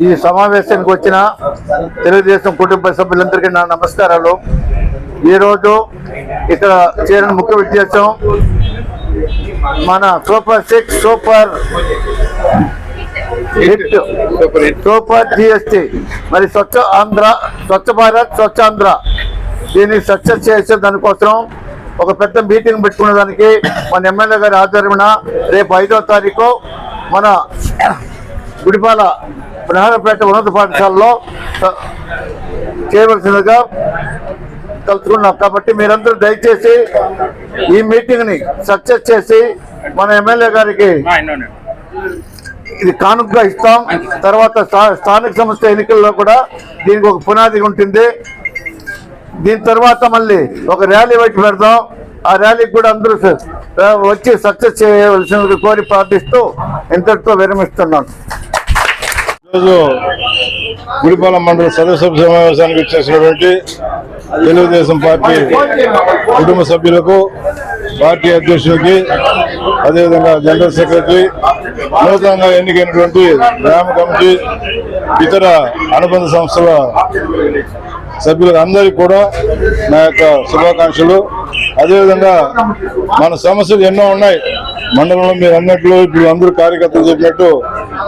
ఈ సమావేశానికి వచ్చిన తెలుగుదేశం కుటుంబ సభ్యులందరికీ నా నమస్కారాలు. ఈరోజు ఇక్కడ చేరిన ముఖ్య ఉద్దేశం మన సూపర్ 6 సూపర్ జిఎస్టీ మరి స్వచ్ఛ భారత్ స్వచ్ఛ ఆంధ్ర దీన్ని సక్సెస్ చేసే దానికోసం ఒక పెద్ద మీటింగ్ పెట్టుకునే దానికి మన ఎమ్మెల్యే గారి ఆధ్వర్యమున రేపు 5వ తారీఖు మన గుడిపాల బృహన్నపేట ఉన్నత పాఠశాలలో చేయవలసిందిగా కలుసుకున్నాం. కాబట్టి మీరందరూ దయచేసి ఈ మీటింగ్ ని సక్సెస్ చేసి మన ఎమ్మెల్యే గారికి ఇది కానుకగా ఇస్తాం. తర్వాత స్థానిక సంస్థ ఎన్నికల్లో కూడా దీనికి ఒక పునాది ఉంటుంది. దీని తర్వాత మళ్ళీ ఒక ర్యాలీ వైపు పెడదాం. ఆ ర్యాలీకి కూడా అందరూ వచ్చి సక్సెస్ చేయవలసింది కోరి ప్రార్థిస్తూ ఇంతటితో విరమిస్తున్నాను. ఈరోజు గుడిపాల మండల సదస్సు సమావేశానికి వచ్చేసినటువంటి తెలుగుదేశం పార్టీ కుటుంబ సభ్యులకు, పార్టీ అధ్యక్షుడికి, అదేవిధంగా జనరల్ సెక్రటరీ, నూతనంగా ఎన్నికైనటువంటి గ్రామ కమిటీ, ఇతర అనుబంధ సంస్థల సభ్యులకు అందరికీ కూడా నా యొక్క శుభాకాంక్షలు. అదేవిధంగా మన సమస్యలు ఎన్నో ఉన్నాయి మండలంలో. మీరు అన్నట్లు ఇప్పుడు అందరూ కార్యకర్తలు చెప్పినట్టు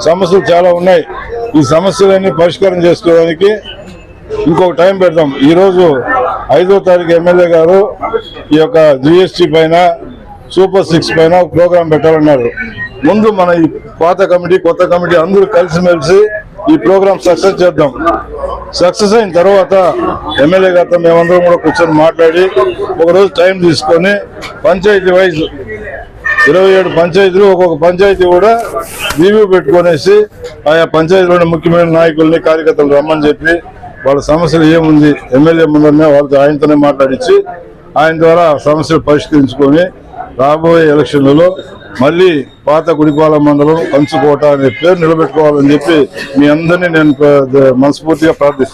సమస్యలు చాలా ఉన్నాయి. ఈ సమస్యలన్నీ పరిష్కారం చేసుకోవడానికి ఇంకొక టైం పెడతాం. ఈరోజు 5వ తారీఖు ఎమ్మెల్యే గారు ఈ యొక్క జిఎస్టీ పైన సూపర్ 6 పైన ప్రోగ్రాం పెట్టాలన్నారు. ముందు మన ఈ పాత కమిటీ కొత్త కమిటీ అందరూ కలిసిమెలిసి ఈ ప్రోగ్రాం సక్సెస్ చేద్దాం. సక్సెస్ అయిన తర్వాత ఎమ్మెల్యే గారితో మేమందరం కూడా కూర్చొని మాట్లాడి ఒకరోజు టైం తీసుకొని పంచాయతీ వైజ్ 27 పంచాయతీలు ఒక్కొక్క పంచాయతీ కూడా రివ్యూ పెట్టుకునేసి ఆయా పంచాయతీలోని ముఖ్యమైన నాయకుల్ని, కార్యకర్తలు రమ్మని చెప్పి వాళ్ళ సమస్యలు ఏముంది ఎమ్మెల్యే ముందరనే వాళ్ళతో ఆయనతోనే మాట్లాడించి ఆయన ద్వారా సమస్యలు పరిష్కరించుకొని రాబోయే ఎలక్షన్లలో మళ్ళీ పాత గుడిపాల మండలం కంచుకోట అనే పేరు నిలబెట్టుకోవాలని చెప్పి మీ అందరినీ నేను మనస్ఫూర్తిగా ప్రార్థిస్తున్నాను.